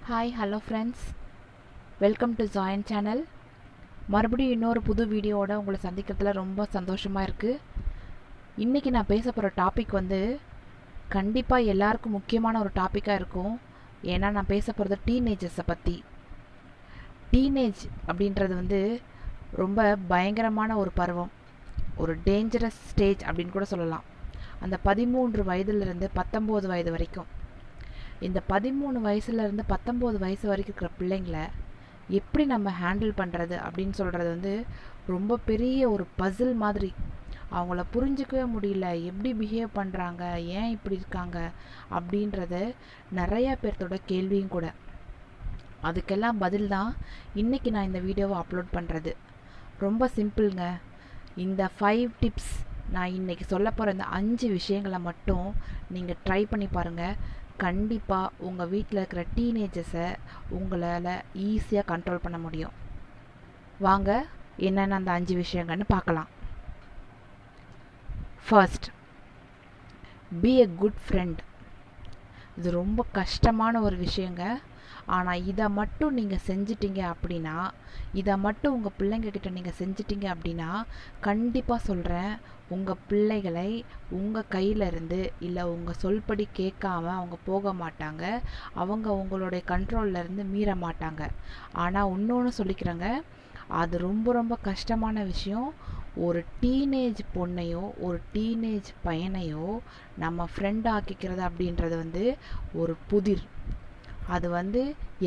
Hi hello friends, welcome to join channel. மறுபடியும் இன்னொரு புது வீடியோவோட உங்களை சந்திக்கிறதுல ரொம்ப சந்தோஷமாக இருக்குது. இன்றைக்கி நான் பேச போகிற டாபிக் கண்டிப்பாக எல்லாருக்கும் முக்கியமான ஒரு டாப்பிக்காக இருக்கும். ஏன்னா நான் பேச போகிறது டீனேஜர்ஸை பற்றி. டீனேஜ் அப்படின்றது ரொம்ப பயங்கரமான ஒரு பருவம், ஒரு டேஞ்சரஸ் ஸ்டேஜ் அப்படின்னு கூட சொல்லலாம். அந்த 13 வயதுலேருந்து 19 வயது வரைக்கும், இந்த 13 வயசுலேருந்து 19 வயசு வரைக்கும் இருக்கிற பிள்ளைங்கள எப்படி நம்ம ஹேண்டில் பண்ணுறது அப்படின்னு சொல்கிறது ரொம்ப பெரிய ஒரு பசில் மாதிரி. அவங்கள புரிஞ்சிக்கவே முடியல, எப்படி பிஹேவ் பண்ணுறாங்க, ஏன் இப்படி இருக்காங்க அப்படின்றது நிறையா பேர்த்தோட கேள்வியும் கூட. அதுக்கெல்லாம் பதில் தான் இன்றைக்கி நான் இந்த வீடியோவை அப்லோட் பண்ணுறது. ரொம்ப சிம்பிளுங்க. இந்த 5 டிப்ஸ், நான் இன்றைக்கி சொல்ல போகிற இந்த 5 விஷயங்களை மட்டும் நீங்கள் ட்ரை பண்ணி பாருங்கள். கண்டிப்பாக உங்கள் வீட்டில் இருக்கிற டீனேஜர்ஸை உங்களால் ஈஸியாக கண்ட்ரோல் பண்ண முடியும். வாங்க என்னென்ன அந்த 5 விஷயங்கள்னு பார்க்கலாம். First, B a good friend. இது ரொம்ப கஷ்டமான ஒரு விஷயங்க. ஆனால் இதை மட்டும் நீங்கள் செஞ்சிட்டிங்க அப்படின்னா, இதை மட்டும் உங்கள் பிள்ளைங்கக்கிட்ட நீங்கள் செஞ்சிட்டிங்க அப்படின்னா, கண்டிப்பாக சொல்கிறேன், உங்கள் பிள்ளைகளை உங்கள் கையிலேருந்து இல்லை உங்கள் சொல்படி கேட்காம அவங்க போக மாட்டாங்க. அவங்க உங்களுடைய கண்ட்ரோல்லேருந்து மீற மாட்டாங்க. ஆனால் இன்னொன்று சொல்லிக்கிறேங்க, அது ரொம்ப ரொம்ப கஷ்டமான விஷயம். ஒரு டீனேஜ் பொண்ணையோ ஒரு டீனேஜ் பையனையோ நம்ம ஃப்ரெண்ட் ஆக்கிக்கிறது அப்படின்றது ஒரு புதிர். அது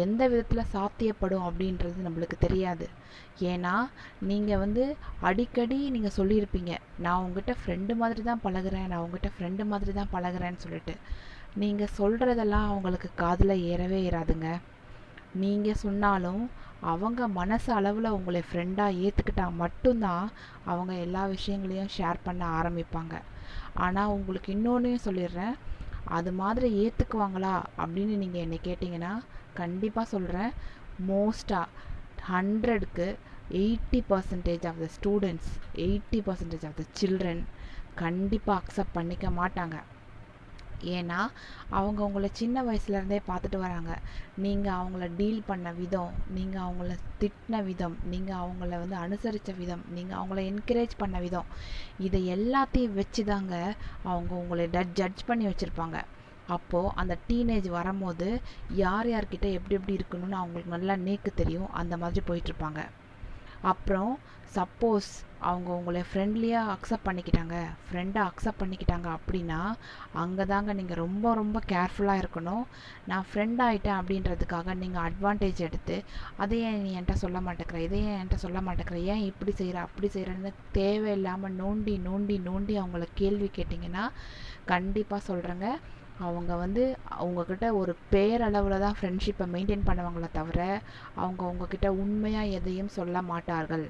எந்த விதத்தில் சாத்தியப்படும் அப்படின்றது நம்மளுக்கு தெரியாது. ஏன்னா நீங்கள் அடிக்கடி நீங்கள் சொல்லியிருப்பீங்க, நான் உங்ககிட்ட ஃப்ரெண்டு மாதிரி தான் பழகுறேன், நான் உங்ககிட்ட ஃப்ரெண்டு மாதிரி தான் பழகுறேன்னு சொல்லிட்டு. நீங்கள் சொல்கிறதெல்லாம் அவங்களுக்கு காதில் ஏறவே ஏறாதுங்க. நீங்கள் சொன்னாலும் அவங்க மனசு அளவில் உங்களை ஃப்ரெண்டாக ஏற்றுக்கிட்டால் மட்டும்தான் அவங்க எல்லா விஷயங்களையும் ஷேர் பண்ண ஆரம்பிப்பாங்க. ஆனால் உங்களுக்கு இன்னொன்றையும் சொல்லிடுறேன், அது மாதிரி ஏற்றுக்குவாங்களா அப்படின்னு நீங்கள் என்னை கேட்டிங்கன்னா, கண்டிப்பாக சொல்கிறேன், மோஸ்ட்டாக 100க்கு 80% of the students, 80% of the children கண்டிப்பாக அக்செப்ட் பண்ணிக்க மாட்டாங்க. ஏன்னா அவங்க உங்களை சின்ன வயசுலேருந்தே பார்த்துட்டு வராங்க. நீங்கள் அவங்கள டீல் பண்ண விதம், நீங்கள் அவங்கள திட்டின விதம், நீங்கள் அவங்கள அனுசரித்த விதம், நீங்கள் அவங்கள என்கரேஜ் பண்ண விதம், இதை எல்லாத்தையும் வச்சு தாங்க அவங்க உங்களை ஜட்ஜ் பண்ணி வச்சுருப்பாங்க. அப்போது அந்த டீனேஜ் வரும்போது யார் யார்கிட்ட எப்படி எப்படி இருக்கணும்னு அவங்களுக்கு நல்லா நேக்கு தெரியும். அந்த மாதிரி போயிட்டுருப்பாங்க. அப்புறம் சப்போஸ் அவங்க உங்களை ஃப்ரெண்ட்லியாக அக்செப்ட் பண்ணிக்கிட்டாங்க, ஃப்ரெண்டாக அக்செப்ட் பண்ணிக்கிட்டாங்க அப்படின்னா, அங்கே தாங்க நீங்கள் ரொம்ப ரொம்ப கேர்ஃபுல்லாக இருக்கணும். நான் ஃப்ரெண்ட் ஆகிட்டேன் அப்படின்றதுக்காக நீங்கள் அட்வான்டேஜ் எடுத்து, அதை ஏன் நீ என்கிட்ட சொல்ல மாட்டேங்கிற, இதை ஏன் என்கிட்ட சொல்ல மாட்டேங்கிற, ஏன் இப்படி செய்கிற அப்படி செய்கிறேன்னு தேவையில்லாமல் நோண்டி நோண்டி நோண்டி அவங்கள கேள்வி கேட்டிங்கன்னா, கண்டிப்பாக சொல்கிறேங்க, அவங்க அவங்கக்கிட்ட ஒரு பேரளவில் தான் ஃப்ரெண்ட்ஷிப்பை மெயின்டைன் பண்ணுவாங்களே தவிர அவங்க உங்ககிட்ட உண்மையாக எதையும் சொல்ல மாட்டார்கள்.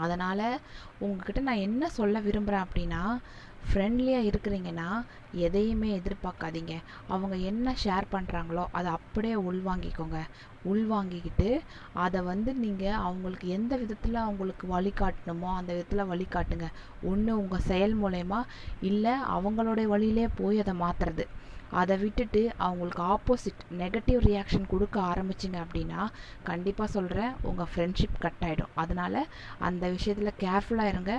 அதனால் உங்ககிட்ட நான் என்ன சொல்ல விரும்புகிறேன் அப்படின்னா, ஃப்ரெண்ட்லியாக இருக்கிறீங்கன்னா எதையுமே எதிர்பார்க்காதீங்க. அவங்க என்ன ஷேர் பண்ணுறாங்களோ அதை அப்படியே உள்வாங்கிக்கோங்க. உள்வாங்கிக்கிட்டு அதை நீங்கள் அவங்களுக்கு எந்த விதத்தில் அவங்களுக்கு வழிகாட்டணுமோ அந்த விதத்தில் வழிகாட்டுங்க. ஒன்று உங்கள் செயல் மூலயமா, இல்லை அவங்களுடைய வழியிலே போய் அதை மாற்றுறது. அதை விட்டுட்டு அவங்களுக்கு ஆப்போசிட் நெகட்டிவ் ரியாக்ஷன் கொடுக்க ஆரம்பிச்சிங்க அப்படின்னா, கண்டிப்பாக சொல்கிறேன், உங்கள் ஃப்ரெண்ட்ஷிப் கட் ஆகிடும். அதனால் அந்த விஷயத்தில் கேர்ஃபுல்லாக இருங்க.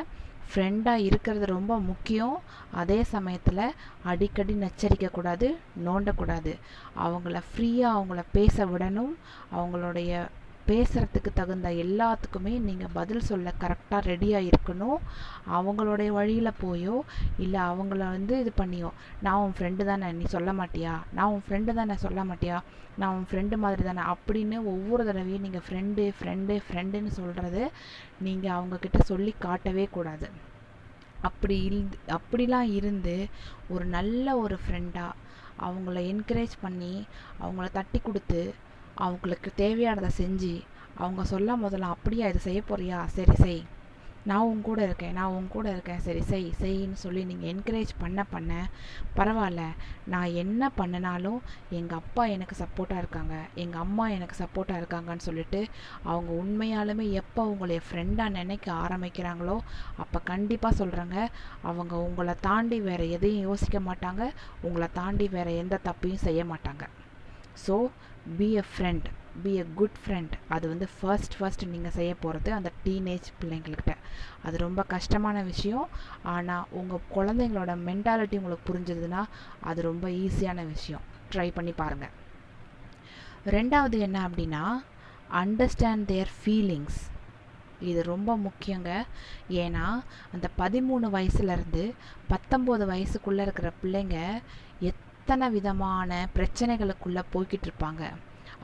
ஃப்ரெண்டாக இருக்கிறது ரொம்ப முக்கியம். அதே சமயத்தில் அடிக்கடி நச்சரிக்கக்கூடாது, நோண்டக்கூடாது. அவங்கள ஃப்ரீயாக அவங்கள பேச விடணும். அவங்களுடைய பேசுகிறதுக்கு தகுந்த எல்லாத்துக்குமே நீங்கள் பதில் சொல்ல கரெக்டாக ரெடியாக இருக்கணும். அவங்களுடைய வழியில் போயோ இல்லை அவங்கள இது பண்ணியோ, நான் உன் ஃப்ரெண்டு தானே நீ சொல்ல மாட்டியா, நான் உன் ஃப்ரெண்டு தானே சொல்ல மாட்டியா, நான் உன் ஃப்ரெண்டு மாதிரி தானே அப்படின்னு ஒவ்வொரு தடவையும் நீங்கள் ஃப்ரெண்டு ஃப்ரெண்டு ஃப்ரெண்டுன்னு சொல்கிறது நீங்கள் அவங்கக்கிட்ட சொல்லி காட்டவே கூடாது. அப்படிலாம் இருந்து ஒரு நல்ல ஒரு ஃப்ரெண்டாக அவங்கள என்கரேஜ் பண்ணி அவங்கள தட்டி கொடுத்து அவங்களுக்கு தேவையானதை செஞ்சு, அவங்க சொல்ல முதல்ல அப்படியா இதை செய்ய போறியா, சரி செய், நான் உன் கூட இருக்கேன், நான் உன் கூட இருக்கேன், சரி செய்ன்னு சொல்லி நீங்கள் என்கரேஜ் பண்ண பரவாயில்ல, நான் என்ன பண்ணினாலும் எங்கள் அப்பா எனக்கு சப்போர்ட்டாக இருக்காங்க, எங்கள் அம்மா எனக்கு சப்போர்ட்டாக இருக்காங்கன்னு சொல்லிட்டு அவங்க உண்மையாலுமே எப்போ உங்களை ஃப்ரெண்டாக நினைக்க ஆரம்பிக்கிறாங்களோ அப்போ கண்டிப்பாக சொல்கிறேங்க, அவங்க உங்களை தாண்டி வேறு எதையும் யோசிக்க மாட்டாங்க, உங்களை தாண்டி வேறு எந்த தப்பையும் செய்ய மாட்டாங்க. So B a friend, B a good friend. அது வந்து ஃபர்ஸ்ட் நீங்கள் செய்ய போகிறது அந்த டீனேஜ் பிள்ளைங்கள்கிட்ட. அது ரொம்ப கஷ்டமான விஷயம். ஆனால் உங்கள் குழந்தைங்களோட மென்டாலிட்டி உங்களுக்கு புரிஞ்சதுன்னா அது ரொம்ப ஈஸியான விஷயம். ட்ரை பண்ணி பாருங்கள். ரெண்டாவது என்ன அப்படின்னா, அண்டர்ஸ்டாண்ட் தேர் ஃபீலிங்ஸ். இது ரொம்ப முக்கியங்க. ஏன்னா அந்த 13 வயசுலேருந்து 19 வயசுக்குள்ளே இருக்கிற பிள்ளைங்க எத்தனை விதமான பிரச்சனைகளுக்குள்ளே போய்கிட்டு இருப்பாங்க.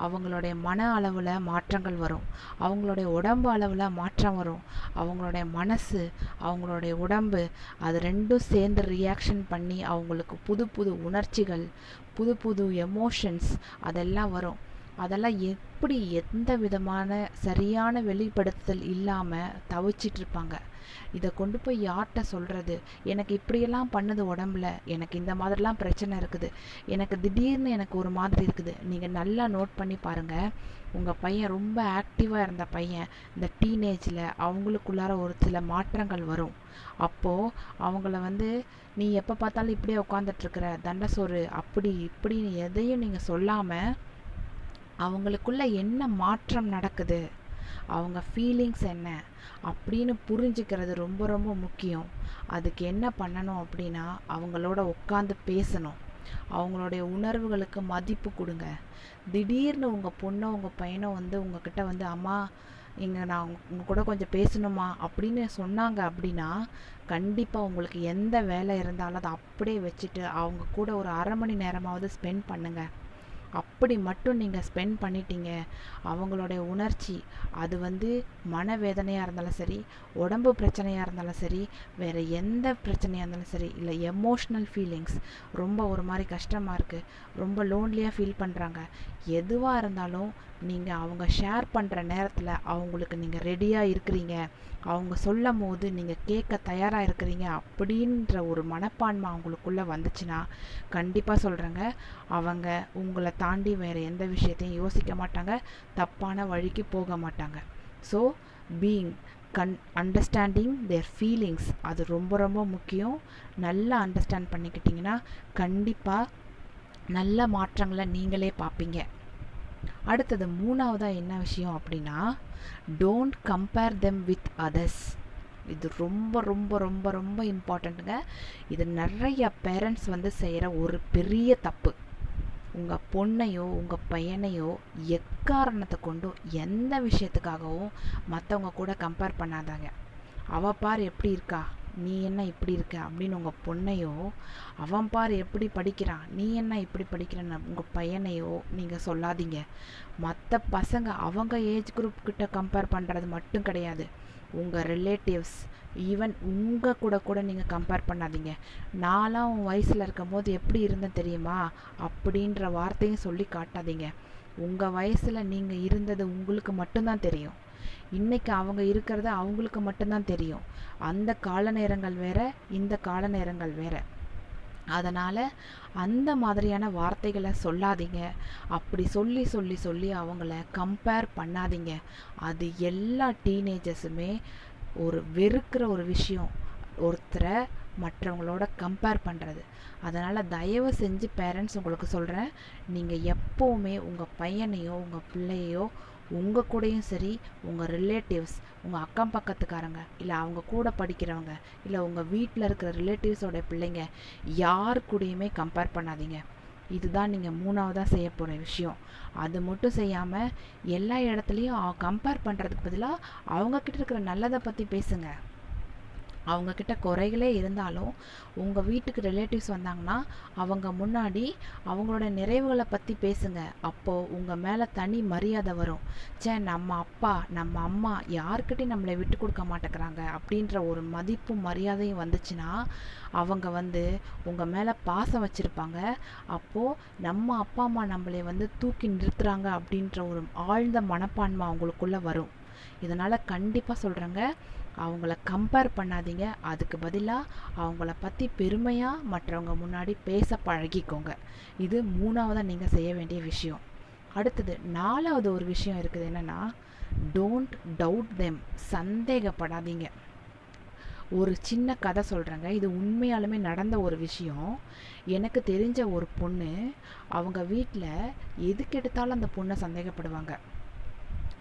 அவங்களுடைய மன அளவில் மாற்றங்கள் வரும், அவங்களுடைய உடம்பு அளவில் மாற்றம் வரும், அவங்களுடைய மனசு, அவங்களுடைய உடம்பு, அது ரெண்டும் சேர்ந்து ரியாக்ஷன் பண்ணி அவங்களுக்கு புது புது உணர்ச்சிகள், புது புது எமோஷன்ஸ் அதெல்லாம் வரும். அதெல்லாம் எப்படி எந்த விதமான சரியான வெளிப்படுத்துதல் இல்லாமல் தவிச்சிட்ருப்பாங்க. இதை கொண்டு போய் யார்கிட்ட சொல்கிறது? எனக்கு இப்படியெல்லாம் பண்ணுது உடம்புல, எனக்கு இந்த மாதிரிலாம் பிரச்சனை இருக்குது, எனக்கு திடீர்னு எனக்கு ஒரு மாதிரி இருக்குது. நீங்கள் நல்லா நோட் பண்ணி பாருங்கள். உங்கள் பையன் ரொம்ப ஆக்டிவாக இருந்த பையன் இந்த டீனேஜில் அவங்களுக்குள்ளார ஒரு சில மாற்றங்கள் வரும். அப்போது அவங்கள வந்து நீ எப்போ பார்த்தாலும் இப்படியே உட்காந்துட்ருக்கிற தண்டசோறு அப்படி இப்படின்னு எதையும் நீங்கள் சொல்லாமல் அவங்களுக்குள்ள என்ன மாற்றம் நடக்குது, அவங்க ஃபீலிங்ஸ் என்ன அப்படின்னு புரிஞ்சுக்கிறது ரொம்ப ரொம்ப முக்கியம். அதுக்கு என்ன பண்ணணும் அப்படின்னா, அவங்களோட உட்காந்து பேசணும், அவங்களுடைய உணர்வுகளுக்கு மதிப்பு கொடுங்க. திடீர்னு உங்கள் பொண்ணோ உங்கள் பையனோ வந்து உங்ககிட்ட வந்து அம்மா இங்கே நான் உங்கள் கூட கொஞ்சம் பேசணுமா அப்படின்னு சொன்னாங்க அப்படின்னா, கண்டிப்பாக உங்களுக்கு எந்த வேலை இருந்தாலும் அதை அப்படியே வச்சுட்டு அவங்க கூட ஒரு அரை மணி நேரமாவது ஸ்பெண்ட் பண்ணுங்கள். அப்படி மட்டும் நீங்கள் ஸ்பெண்ட் பண்ணிட்டீங்க, அவங்களுடைய உணர்ச்சி அது வந்து மனவேதனையாக இருந்தாலும் சரி, உடம்பு பிரச்சனையாக இருந்தாலும் சரி, வேறு எந்த பிரச்சனையாக இருந்தாலும் சரி, இல்லை எமோஷ்னல் ஃபீலிங்ஸ் ரொம்ப ஒரு மாதிரி கஷ்டமாக இருக்குது, ரொம்ப லோன்லியாக ஃபீல் பண்ணுறாங்க, எதுவாக இருந்தாலும் நீங்கள் அவங்க ஷேர் பண்ணுற நேரத்தில் அவங்களுக்கு நீங்கள் ரெடியாக இருக்கிறீங்க, அவங்க சொல்லும் போது நீங்கள் கேட்க தயாராக இருக்கிறீங்க அப்படின்ற ஒரு மனப்பான்மை அவங்களுக்குள்ளே வந்துச்சுன்னா, கண்டிப்பாக சொல்கிறேங்க, அவங்க உங்களை தாண்டி வேறு எந்த விஷயத்தையும் யோசிக்க மாட்டாங்க, தப்பான வழிக்கு போக மாட்டாங்க. ஸோ பீயிங் அண்டர்ஸ்டாண்டிங் தேர் ஃபீலிங்ஸ் அது ரொம்ப ரொம்ப முக்கியம். நல்லா அண்டர்ஸ்டாண்ட் பண்ணிக்கிட்டிங்கன்னா கண்டிப்பாக நல்ல மாற்றங்களை நீங்களே பார்ப்பீங்க. அடுத்தது மூணாவதாக என்ன விஷயம் அப்படின்னா, don't compare them with others. இது ரொம்ப ரொம்ப ரொம்ப ரொம்ப இம்பார்ட்டண்ட்டுங்க. இது நிறைய பேரண்ட்ஸ் வந்து செய்கிற ஒரு பெரிய தப்பு. உங்கள் பொண்ணையோ உங்கள் பையனையோ எக்காரணத்தை கொண்டும் எந்த விஷயத்துக்காகவும் மற்றவங்க கூட கம்பேர் பண்ணாதாங்க. அவள் பார் எப்படி இருக்கா, நீ என்ன இப்படி இருக்க அப்படின்னு உங்கள் பொண்ணையோ, அவன் பார் எப்படி படிக்கிறான், நீ என்ன இப்படி படிக்கிறன்னு உங்கள் பையனையோ நீங்கள் சொல்லாதீங்க. மற்ற பசங்க அவங்க ஏஜ் குரூப் கிட்ட கம்பேர் பண்ணுறது மட்டும் கிடையாது, உங்கள் ரிலேட்டிவ்ஸ், ஈவன் உங்கள் கூட நீங்கள் கம்பேர் பண்ணாதீங்க. நான்லாம் உன் வயசில் இருக்கும் போது எப்படி இருந்தேன் தெரியுமா அப்படின்ற வார்த்தையும் சொல்லி காட்டாதீங்க. உங்கள் வயசில் நீங்கள் இருந்தது உங்களுக்கு மட்டும்தான் தெரியும். இன்றைக்கி அவங்க இருக்கிறது அவங்களுக்கு மட்டும்தான் தெரியும். அந்த கால நேரங்கள் வேற, இந்த கால நேரங்கள் வேற. அதனால் அந்த மாதிரியான வார்த்தைகளை சொல்லாதீங்க. அப்படி சொல்லி சொல்லி சொல்லி அவங்கள கம்பேர் பண்ணாதீங்க. அது எல்லா டீனேஜர்ஸுமே ஒரு வெறுக்கிற ஒரு விஷயம், ஒருத்தரை மற்றவங்களோட கம்பேர் பண்ணுறது. அதனால் தயவு செஞ்சு பேரண்ட்ஸ் உங்களுக்கு சொல்கிறேன், நீங்கள் எப்போவுமே உங்கள் பையனையோ உங்கள் பிள்ளையோ உங்கள் கூடயும் சரி, உங்கள் ரிலேட்டிவ்ஸ், உங்கள் அக்கம் பக்கத்துக்காரங்க, இல்லை அவங்க கூட படிக்கிறவங்க, இல்லை உங்கள் வீட்டில் இருக்கிற ரிலேட்டிவ்ஸோட பிள்ளைங்க யார் கூடயுமே கம்பேர் பண்ணாதீங்க. இதுதான் நீங்கள் மூணாவதாக செய்ய போகிற விஷயம். அது மட்டும் செய்யாமல் எல்லா இடத்துலையும் கம்பேர் பண்ணுறதுக்கு பதிலாக அவங்கக்கிட்ட இருக்கிற நல்லதை பற்றி பேசுங்க. அவங்கக்கிட்ட குறைகளே இருந்தாலும் உங்கள் வீட்டுக்கு ரிலேட்டிவ்ஸ் வந்தாங்கன்னா அவங்க முன்னாடி அவங்களோட நிறைவுகளை பற்றி பேசுங்க. அப்போது உங்கள் மேலே தனி மரியாதை வரும். நம்ம அப்பா நம்ம அம்மா யார்கிட்டையும் நம்மளை விட்டு கொடுக்க மாட்டேங்கிறாங்க அப்படின்ற ஒரு மதிப்பும் மரியாதையும் வந்துச்சுன்னா அவங்க வந்து உங்கள் மேலே பாசம் வச்சுருப்பாங்க. அப்போது நம்ம அப்பா அம்மா நம்மளை வந்து தூக்கி நிறுத்துகிறாங்க அப்படின்ற ஒரு ஆழ்ந்த மனப்பான்மை அவங்களுக்குள்ளே வரும். இதனால் கண்டிப்பாக சொல்கிறேங்க, அவங்கள கம்பேர் பண்ணாதீங்க. அதுக்கு பதிலாக அவங்கள பற்றி பெருமையாக மற்றவங்க முன்னாடி பேச பழகிக்கோங்க. இது மூணாவதாக நீங்கள் செய்ய வேண்டிய விஷயம். அடுத்தது நாலாவது ஒரு விஷயம் இருக்குது. என்னென்னா, டோன்ட் டவுட் தெம். சந்தேகப்படாதீங்க. ஒரு சின்ன கதை சொல்கிறேங்க. இது உண்மையாலுமே நடந்த ஒரு விஷயம். எனக்கு தெரிஞ்ச ஒரு பொண்ணு, அவங்க வீட்டில் எதுக்கு எடுத்தாலும் அந்த பொண்ணை சந்தேகப்படுவாங்க.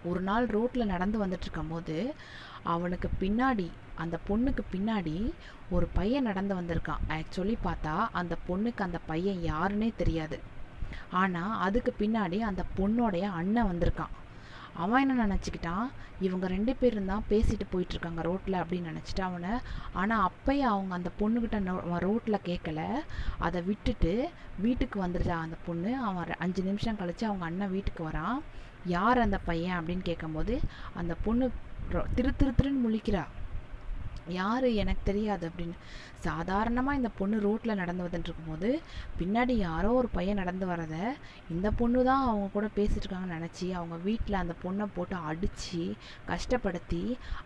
ஒரு நாள் ரோட்டில் நடந்து வந்துட்டுருக்கும் போது அவனுக்கு பின்னாடி, அந்த பொண்ணுக்கு பின்னாடி ஒரு பையன் நடந்து வந்திருக்கான். ஆக்சுவலி பார்த்தா அந்த பொண்ணுக்கு அந்த பையன் யாருன்னே தெரியாது. ஆனால் அதுக்கு பின்னாடி அந்த பொண்ணோடைய அண்ணன் வந்திருக்கான். அவன் என்ன நினச்சிக்கிட்டான், இவங்க 2 பேரும் தான் பேசிட்டு போயிட்டுருக்காங்க ரோட்டில் அப்படின்னு நினச்சிட்டு அவனை. ஆனால் அப்பயே அவங்க அந்த பொண்ணுக்கிட்ட ரோட்டில் கேட்கல. அதை விட்டுட்டு வீட்டுக்கு வந்துடுச்சான் அந்த பொண்ணு. அவன் 5 நிமிஷம் கழித்து அவங்க அண்ணன் வீட்டுக்கு வரான். யார் அந்த பையன் அப்படின்னு கேட்கும்போது அந்த பொண்ணு திரு திரு திருன்னு முழிக்கிறா. யார் எனக்கு தெரியாது அப்படின்னு. சாதாரணமாக இந்த பொண்ணு ரோட்டில் நடந்து வந்துட்டு இருக்கும்போது பின்னாடி யாரோ ஒரு பையன் நடந்து வரத இந்த பொண்ணு தான் அவங்க கூட பேசிட்டு இருக்காங்கன்னு நினச்சி அவங்க வீட்டில் அந்த பொண்ணை போட்டு அடித்து கஷ்டப்படுத்தி,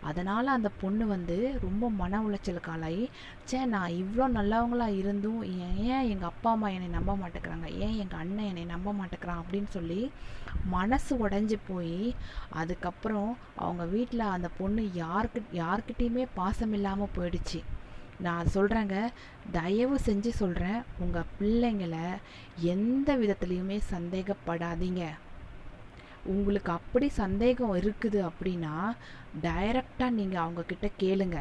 அதனால் அந்த பொண்ணு வந்து ரொம்ப மன உளைச்சலுக்கு ஆளாகி, நான் இவ்வளோ நல்லவங்களா இருந்தும் ஏன் எங்கள் அப்பா அம்மா என்னை நம்ப மாட்டேங்கிறாங்க, ஏன் எங்கள் அண்ணன் என்னை நம்ப மாட்டேங்கிறான் அப்படின்னு சொல்லி மனசு உடஞ்சி போய், அதுக்கப்புறம் அவங்க வீட்டில் அந்த பொண்ணு யார்கிட்டையுமே பாசம் இல்லாமல் போயிடுச்சு. நான் சொல்கிறேங்க, தயவு செஞ்சு சொல்கிறேன், உங்கள் பிள்ளைங்களை எந்த விதத்துலேயுமே சந்தேகப்படாதீங்க. உங்களுக்கு அப்படி சந்தேகம் இருக்குது அப்படின்னா டைரக்டாக நீங்கள் அவங்கக்கிட்ட கேளுங்க.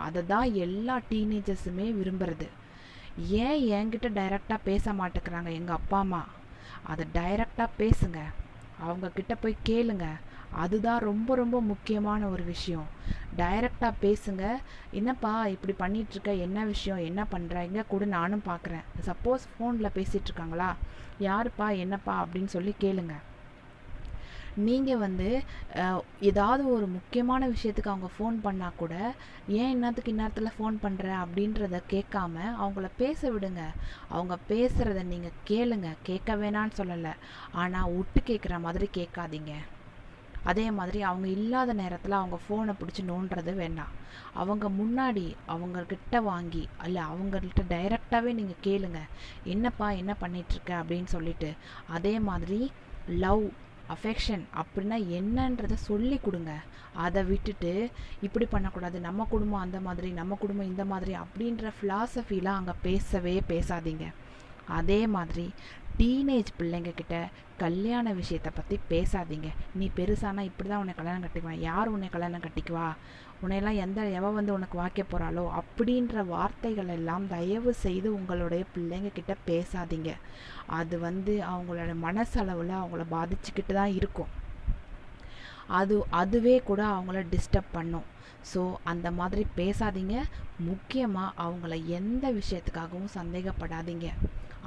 அதை தான் எல்லா டீனேஜர்ஸுமே விரும்புறது. ஏன் என்கிட்ட டைரக்டாக பேச மாட்டேங்கிறாங்க எங்கள் அப்பா அம்மா? அதை டைரக்டாக பேசுங்க, அவங்கக்கிட்ட போய் கேளுங்க. அதுதான் ரொம்ப ரொம்ப முக்கியமான ஒரு விஷயம். டைரக்டாக பேசுங்க. என்னப்பா இப்படி பண்ணிகிட்ருக்க, என்ன விஷயம், என்ன பண்ணுற, எங்கே கூட நானும் பார்க்குறேன். சப்போஸ் ஃபோனில் பேசிகிட்ருக்காங்களா, யாருப்பா என்னப்பா அப்படின்னு சொல்லி கேளுங்க. நீங்கள் வந்து ஏதாவது ஒரு முக்கியமான விஷயத்துக்கு அவங்க ஃபோன் பண்ணால் கூட, ஏன் இந்நேரத்தில் ஃபோன் பண்ணுற அப்படின்றத கேட்காம அவங்கள பேச விடுங்க. அவங்க பேசுகிறத நீங்கள் கேளுங்க, கேட்க வேணான்னு சொல்லலை. ஆனால் விட்டு கேட்குற மாதிரி கேட்காதீங்க. அதே மாதிரி அவங்க இல்லாத நேரத்தில் அவங்க ஃபோனை பிடிச்சி நோண்டுறது வேண்டாம். அவங்க முன்னாடி அவங்கக்கிட்ட வாங்கி அல்ல அவங்கள்ட்ட டைரெக்டாகவே நீங்கள் கேளுங்க, என்னப்பா என்ன பண்ணிகிட்ருக்க அப்படின்னு சொல்லிட்டு. அதே மாதிரி லவ், அஃபெக்ஷன் அப்படின்னா என்னன்றதை சொல்லி கொடுங்க. அதை விட்டுட்டு இப்படி பண்ணக்கூடாது, நம்ம குடும்பம் அந்த மாதிரி, நம்ம குடும்பம் இந்த மாதிரி அப்படின்ற ஃபிலாசபிலாம் அங்கே பேசவே பேசாதீங்க. அதே மாதிரி டீனேஜ் பிள்ளைங்க கிட்ட கல்யாண விஷயத்தை பற்றி பேசாதீங்க. நீ பெருசானா இப்படி தான் உன்னை கல்யாணம் கட்டிக்குவேன், யார் உன்னை கல்யாணம் கட்டிக்குவா, உன்னையெல்லாம் எவ வந்து உனக்கு வாய்க்க போகிறாளோ அப்படின்ற வார்த்தைகள் எல்லாம் தயவு செய்து உங்களுடைய பிள்ளைங்க கிட்ட பேசாதீங்க. அது வந்து அவங்களோட மனசளவில் அவங்கள பாதிச்சுக்கிட்டு தான் இருக்கும். அதுவே கூட அவங்கள டிஸ்டர்ப் பண்ணும். ஸோ அந்த மாதிரி பேசாதீங்க. முக்கியமாக அவங்கள எந்த விஷயத்துக்காகவும் சந்தேகப்படாதீங்க.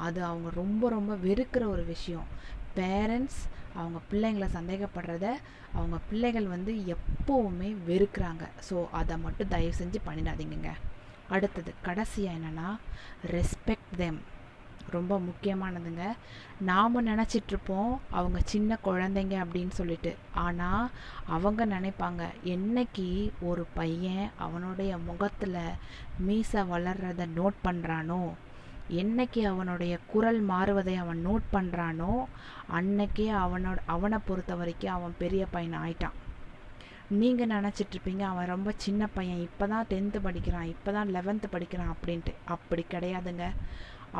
அது அவங்க ரொம்ப ரொம்ப வெறுக்கிற ஒரு விஷயம். பேரண்ட்ஸ் அவங்க பிள்ளைங்களை சந்தேகப்படுறத அவங்க பிள்ளைகள் வந்து எப்போவுமே வெறுக்கிறாங்க. ஸோ அதை மட்டும் தயவு செஞ்சு பண்ணிடாதீங்க. அடுத்தது கடைசியாக என்னென்னா, ரெஸ்பெக்ட் தெம். ரொம்ப முக்கியமானதுங்க. நாம் நினச்சிட்ருப்போம் அவங்க சின்ன குழந்தைங்க அப்படின்னு சொல்லிட்டு. ஆனால் அவங்க நினைப்பாங்க, என்னைக்கு ஒரு பையன் அவனுடைய முகத்தில் மீசை வளர்றதை நோட் பண்ணுறானோ, என்னைக்கு அவனுடைய குரல் மாறுவதை அவன் நோட் பண்ணுறானோ, அன்னைக்கே அவனை பொறுத்த வரைக்கும் அவன் பெரிய பையன் ஆயிட்டான். நீங்கள் நினச்சிட்ருப்பீங்க அவன் ரொம்ப சின்ன பையன், இப்போ தான் 10th படிக்கிறான், இப்போ தான் 11th படிக்கிறான் அப்படின்ட்டு. அப்படி கிடையாதுங்க.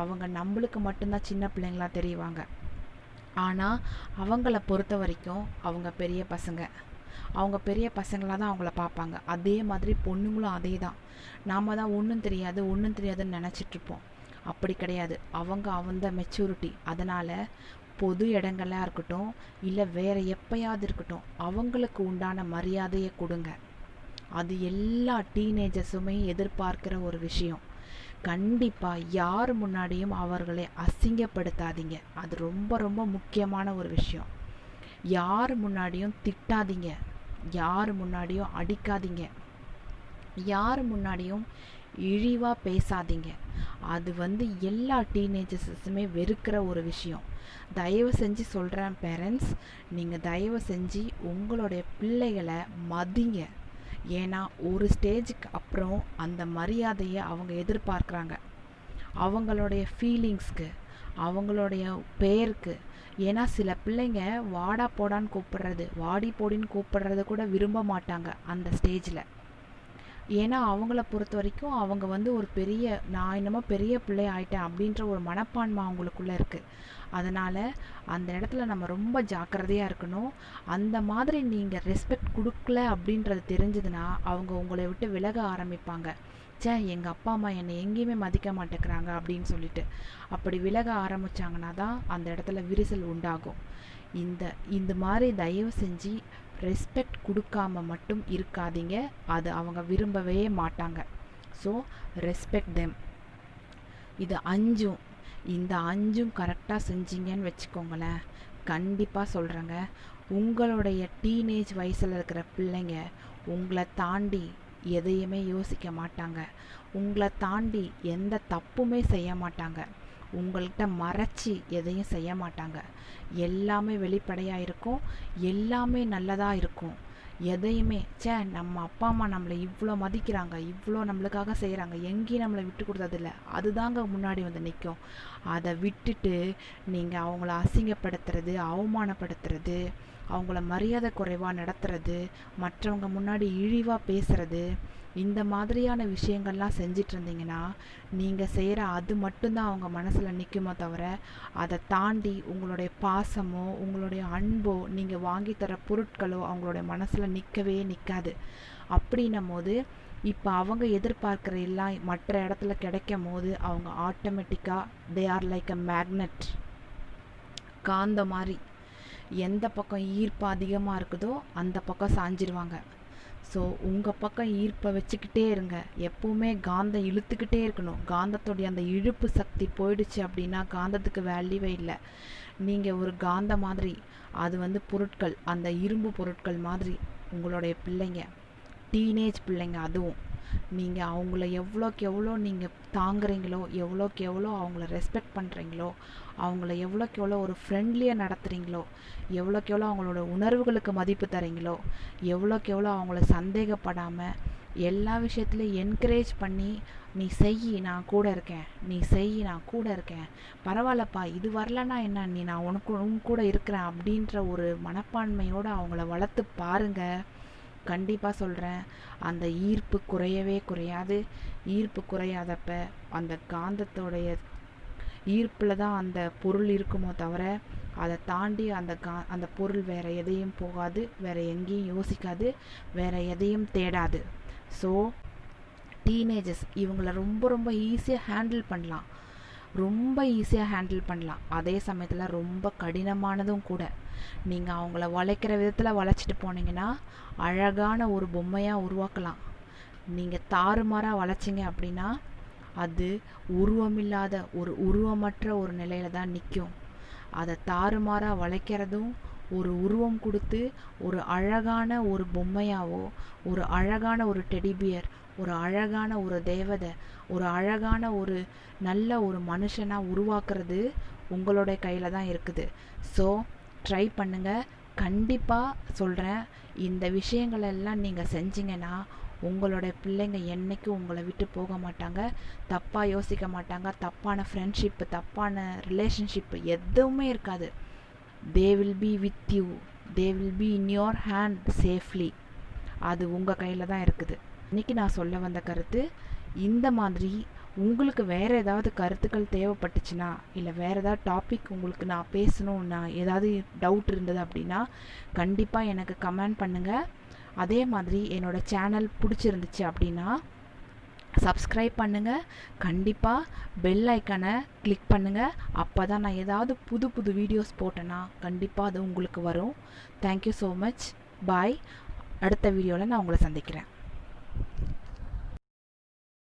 அவங்க நம்மளுக்கு மட்டும்தான் சின்ன பிள்ளைங்களா தெரிவாங்க. ஆனால் அவங்கள பொறுத்த வரைக்கும் அவங்க பெரிய பசங்க. அவங்க பெரிய பசங்களாக தான் அவங்கள பார்ப்பாங்க. அதே மாதிரி பொண்ணுங்களும் அதே தான். நாம் தான் ஒன்றும் தெரியாதுன்னு நினச்சிட்ருப்போம். அப்படி கிடையாது. அவங்க மெச்சூரிட்டி. அதனால் பொது இடங்களாக இருக்கட்டும், இல்லை வேறு எப்பயாவது இருக்கட்டும், அவங்களுக்கு உண்டான மரியாதையை கொடுங்க. அது எல்லா டீனேஜர்ஸுமே எதிர்பார்க்கிற ஒரு விஷயம். கண்டிப்பாக யார் முன்னாடியும் அவர்களை அசிங்கப்படுத்தாதீங்க. அது ரொம்ப ரொம்ப முக்கியமான ஒரு விஷயம். யார் முன்னாடியும் திட்டாதீங்க, யார் முன்னாடியும் அடிக்காதீங்க, யார் முன்னாடியும் இழிவாக பேசாதீங்க. அது வந்து எல்லா டீனேஜர்ஸுமே வெறுக்கிற ஒரு விஷயம். தயவு செஞ்சு சொல்கிறேன் பேரண்ட்ஸ், நீங்கள் தயவு செஞ்சு உங்களுடைய பிள்ளைகளை மதிங்க. ஏன்னா ஒரு ஸ்டேஜுக்கு அப்புறம் அந்த மரியாதையை அவங்க எதிர்பார்க்குறாங்க. அவங்களுடைய ஃபீலிங்ஸ்க்கு, அவங்களுடைய பேருக்கு. ஏன்னா சில பிள்ளைங்க வாடா போடான்னு கூப்பிடுறது, வாடி போடின்னு கூப்பிடுறது கூட விரும்ப மாட்டாங்க அந்த ஸ்டேஜில். ஏன்னா அவங்கள பொறுத்த வரைக்கும் அவங்க வந்து ஒரு பெரிய, நான் என்னமோ பெரிய பிள்ளை ஆயிட்டேன் அப்படின்ற ஒரு மனப்பான்மை அவங்களுக்குள்ள இருக்குது. அதனால் அந்த இடத்துல நம்ம ரொம்ப ஜாக்கிரதையாக இருக்கணும். அந்த மாதிரி நீங்கள் ரெஸ்பெக்ட் கொடுக்கல அப்படின்றது தெரிஞ்சதுன்னா அவங்க உங்களை விட்டு விலக ஆரம்பிப்பாங்க. எங்கள் அப்பா அம்மா என்னை எங்கேயுமே மதிக்க மாட்டேங்கிறாங்க அப்படின்னு சொல்லிட்டு அப்படி விலக ஆரம்பித்தாங்கன்னா தான் அந்த இடத்துல விரிசல் உண்டாகும். இந்த மாதிரி தயவு செஞ்சு ரெஸ்பெக்ட் கொடுக்காம மட்டும் இருக்காதீங்க. அது அவங்க விரும்பவே மாட்டாங்க. So respect them. இது 5ம் இந்த 5ம் கரெக்டாக செஞ்சீங்கன்னு வச்சுக்கோங்களேன், கண்டிப்பாக சொல்கிறேங்க, உங்களுடைய டீனேஜ் வயசில் இருக்கிற பிள்ளைங்க உங்களை தாண்டி எதையுமே யோசிக்க மாட்டாங்க. உங்களை தாண்டி எந்த தப்புமே செய்ய மாட்டாங்க. உங்கள்கிட்ட மறைச்சி எதையும் செய்ய மாட்டாங்க. எல்லாமே வெளிப்படையாக இருக்கும். எல்லாமே நல்லதாக இருக்கும். எதையுமே நம்ம அப்பா அம்மா நம்மளை இவ்வளோ மதிக்கிறாங்க, இவ்வளோ நம்மளுக்காக செய்கிறாங்க, எங்கேயும் நம்மளை விட்டு கொடுத்ததில்ல, அதுதாங்க முன்னாடி வந்து நிற்கும். அதை விட்டுட்டு நீங்கள் அவங்கள அசிங்கப்படுத்துறது, அவமானப்படுத்துறது, அவங்கள மரியாதை குறைவாக நடத்துறது, மற்றவங்க முன்னாடி இழிவாக பேசுறது, இந்த மாதிரியான விஷயங்கள்லாம் செஞ்சிட்டு இருந்தீங்கன்னா நீங்கள் செய்கிற அது மட்டும்தான் அவங்க மனசில் நிற்குமோ தவிர அதை தாண்டி உங்களுடைய பாசமோ உங்களுடைய அன்போ நீங்கள் வாங்கி தர பொருட்களோ அவங்களுடைய மனசில் நிற்கவே நிற்காது. அப்படின்னும் போது இப்போ அவங்க எதிர்பார்க்குற எல்லாம் மற்ற இடத்துல கிடைக்கும் போது அவங்க ஆட்டோமேட்டிக்காக they are like a magnet, காந்த மாதிரி. எந்த பக்கம் ஈர்ப்பு அதிகமாக இருக்குதோ அந்த பக்கம் சாஞ்சிருவாங்க. ஸோ உங்கள் பக்கம் ஈர்ப்பை வச்சுக்கிட்டே இருங்க. எப்போவுமே காந்தம் இழுத்துக்கிட்டே இருக்கணும். காந்தத்துடைய அந்த இழுப்பு சக்தி போயிடுச்சு அப்படின்னா காந்தத்துக்கு வேல்யூவே இல்லை. நீங்கள் ஒரு காந்த மாதிரி, அது வந்து பொருட்கள், அந்த இரும்பு பொருட்கள் மாதிரி உங்களுடைய பிள்ளைங்க, டீனேஜ் பிள்ளைங்க. அதுவும் நீங்கள் அவங்கள எவ்வளோக்கு எவ்வளோ நீங்கள் தாங்குறீங்களோ, எவ்வளோக்கு எவ்வளோ அவங்கள ரெஸ்பெக்ட் பண்ணுறீங்களோ, அவங்கள எவ்வளோக்கு எவ்வளோ ஒரு ஃப்ரெண்ட்லியாக நடத்துகிறீங்களோ, எவ்வளோக்கு எவ்வளோ அவங்களோட உணர்வுகளுக்கு மதிப்பு தரீங்களோ, எவ்வளோக்கு எவ்வளோ அவங்கள சந்தேகப்படாமல் எல்லா விஷயத்துலையும் என்கரேஜ் பண்ணி நீ செய், நான் கூட இருக்கேன், நீ செய், நான் கூட இருக்கேன், பரவாயில்லப்பா இது வரலன்னா என்ன, நான் உன் கூட இருக்கிறேன் அப்படின்ற ஒரு மனப்பான்மையோடு அவங்கள வளர்த்து பாருங்கள். கண்டிப்பாக சொல்கிறேன், அந்த ஈர்ப்பு குறையவே குறையாது. ஈர்ப்பு குறையாதப்ப அந்த காந்தத்தோடைய ஈர்ப்பில் தான் அந்த பொருள் இருக்குமோ தவிர அதை தாண்டி அந்த பொருள் வேறு எதையும் போகாது, வேறு எங்கேயும் யோசிக்காது, வேறு எதையும் தேடாது. ஸோ டீனேஜர்ஸ் இவங்கள ரொம்ப ரொம்ப ஈஸியாக ஹேண்டில் பண்ணலாம். அதே சமயத்தில் ரொம்ப கடினமானதும் கூட. நீங்கள் அவங்கள வளைக்கிற விதத்தில் வளைச்சிட்டு போனீங்கன்னா அழகான ஒரு பொம்மையாக உருவாக்கலாம். நீங்கள் தாறுமாறாக வளைச்சிங்க அப்படின்னா அது உருவமில்லாத ஒரு உருவமற்ற ஒரு நிலையில தான் நிற்கும். அதை தாறுமாறாக வளைக்கிறதும் ஒரு உருவம் கொடுத்து ஒரு அழகான ஒரு பொம்மையாவோ, ஒரு அழகான ஒரு டெடிபியர், ஒரு அழகான ஒரு தேவதை, ஒரு அழகான ஒரு நல்ல ஒரு மனுஷனாக உருவாக்குறது உங்களோட கையில் தான் இருக்குது. ஸோ ட்ரை பண்ணுங்கள். கண்டிப்பாக சொல்கிறேன், இந்த விஷயங்களெல்லாம் நீங்கள் செஞ்சீங்கன்னா உங்களோட பிள்ளைங்க என்றைக்கும் உங்களை விட்டு போக மாட்டாங்க, தப்பாக யோசிக்க மாட்டாங்க, தப்பான ஃப்ரெண்ட்ஷிப்பு, தப்பான ரிலேஷன்ஷிப்பு எதுவுமே இருக்காது. They will be with you, they will be in your hand safely. அது உங்கள் கையில் தான் இருக்குது. இன்றைக்கி நான் சொல்ல வந்த கருத்து இந்த மாதிரி. உங்களுக்கு வேறு ஏதாவது கருத்துக்கள் தேவைப்பட்டுச்சுன்னா, இல்லை வேறு ஏதாவது டாபிக் உங்களுக்கு நான் பேசணும்னா, ஏதாவது டவுட் இருந்தது அப்படின்னா கண்டிப்பாக எனக்கு கமெண்ட் பண்ணுங்கள். அதே மாதிரி என்னோடய சேனல் பிடிச்சிருந்துச்சு அப்படின்னா சப்ஸ்கிரைப் பண்ணுங்கள். கண்டிப்பாக பெல் ஐக்கானை கிளிக் பண்ணுங்கள். அப்போ தான் நான் ஏதாவது புது புது வீடியோஸ் போட்டேன்னா கண்டிப்பாக அது உங்களுக்கு வரும். Thank you so much. பாய். அடுத்த வீடியோவில் நான் உங்களை சந்திக்கிறேன்.